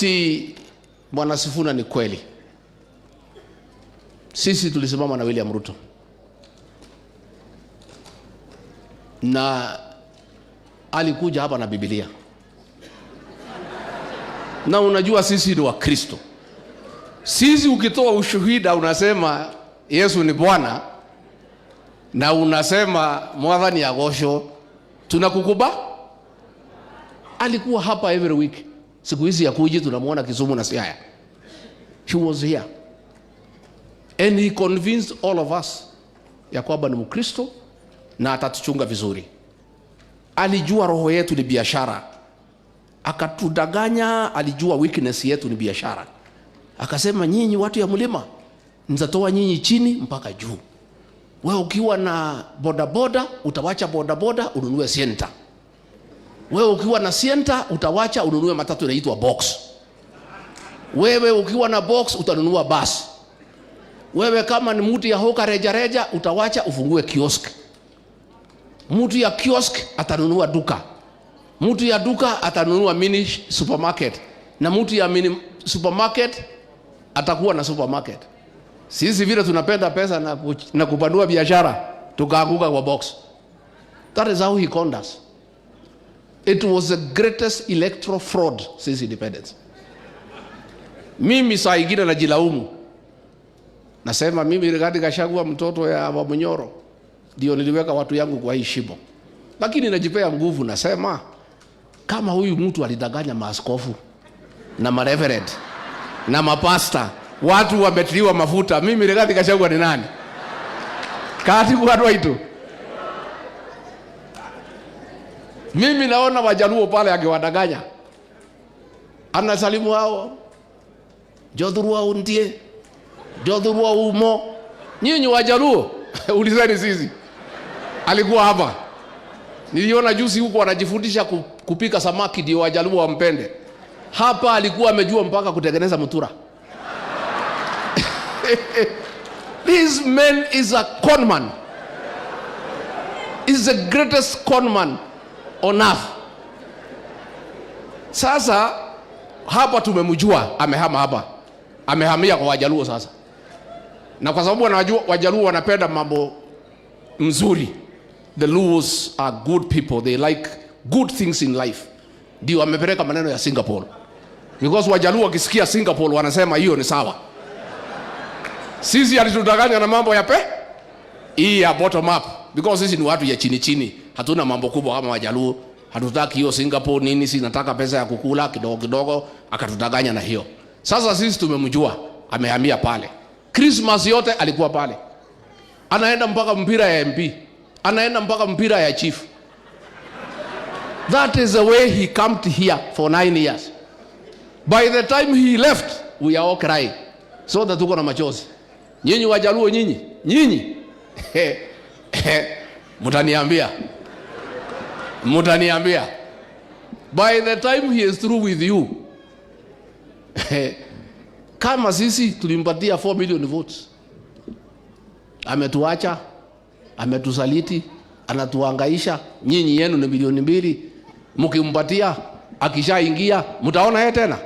Si Bwana Sifuna, ni kweli sisi tulisimama na William Ruto, na alikuja hapa na Biblia, na unajua sisi ni Wakristo. Sisi ukitoa ushuhuda unasema Yesu ni Bwana na unasema mwathani agosho, tunakukuba. Alikuwa hapa every week. Siku hizi ya kuji tunamuona Kisumu na Siaya. He was here and he convinced all of us ya kwamba ni Mkristo na atatuchunga vizuri. Alijua roho yetu ni biashara, akatudanganya. Alijua weakness yetu ni biashara, akasema nyinyi watu ya mlima nitatoa nyinyi chini mpaka juu. Wewe ukiwa na bodaboda utawacha bodaboda ununue Sienta. Wewe ukiwa na Sienta utawacha ununue matatu inaitwa Box. Wewe ukiwa na Box utanunua bus. Wewe kama ni mtu ya hoka reja reja utawacha ufungue kiosk. Mtu ya kiosk atanunua duka. Mtu ya duka atanunua mini supermarket. Na mtu ya mini supermarket atakuwa na supermarket. Sisi vile tunapenda pesa na kupanua biashara, tukaanguka kwa Box. That is how he conned us. It was the greatest electoral fraud since independence. Mimi saa ingine najilaumu. Nasema mimi Rigathi Gachagua mtoto ya Wamunyoro ndio niliweka watu yangu kwa hii shimo. Lakini najipea nguvu, nasema kama huyu mtu alidanganya maaskofu na mareverend na mapasta, watu wametiliwa mafuta, mimi Rigathi Gachagua ni nani? Kati kwa watu waitu. Mimi naona Wajaluo pale akiwadanganya. Anasalimu hao. Jodhurua undie. Jodhurua umo. Nyinyi Wajaluo ulizeni sisi. Alikuwa hapa. Niliona juzi huko wanajifundisha kupika samaki ndio Wajaluo wampende. Hapa alikuwa amejua mpaka kutengeneza mutura. This man is a conman. Is the greatest conman on earth. Sasa hapa tumemjua, amehama hapa. Amehamia kwa Wajaluo sasa. Na kwa sababu wanajua Wajaluo wanapenda mambo mzuri. The Luos are good people. They like good things in life. Ndio amepeleka maneno ya Singapore. Because Wajaluo wakisikia Singapore wanasema hiyo ni sawa. Sisi alitudanganya na mambo ya hii ya bottom up. Because sisi ni watu ya chini chini. Hatuna mambo kubwa kama Wajaluo. Hatutaki hiyo Singapore nini, si nataka pesa ya kukula kidogo kidogo, akatudanganya na hiyo. Sasa sisi tumemjua, amehamia pale. Christmas yote alikuwa pale. Anaenda mpaka mpira ya MP. Anaenda mpaka mpira ya chief. That is the way he came to here for 9 years. By the time he left, we are all crying. So that tuko na machozi. Nyinyi Wajaluo nyinyi. Mutaniambia. By the time he is through with you, kama sisi tulimpatia 4 million votes, ametuacha, ametusaliti, anatuhangaisha. Nyinyi yenu ni milioni 2, mkimpatia akishaingia mtaona yeye tena.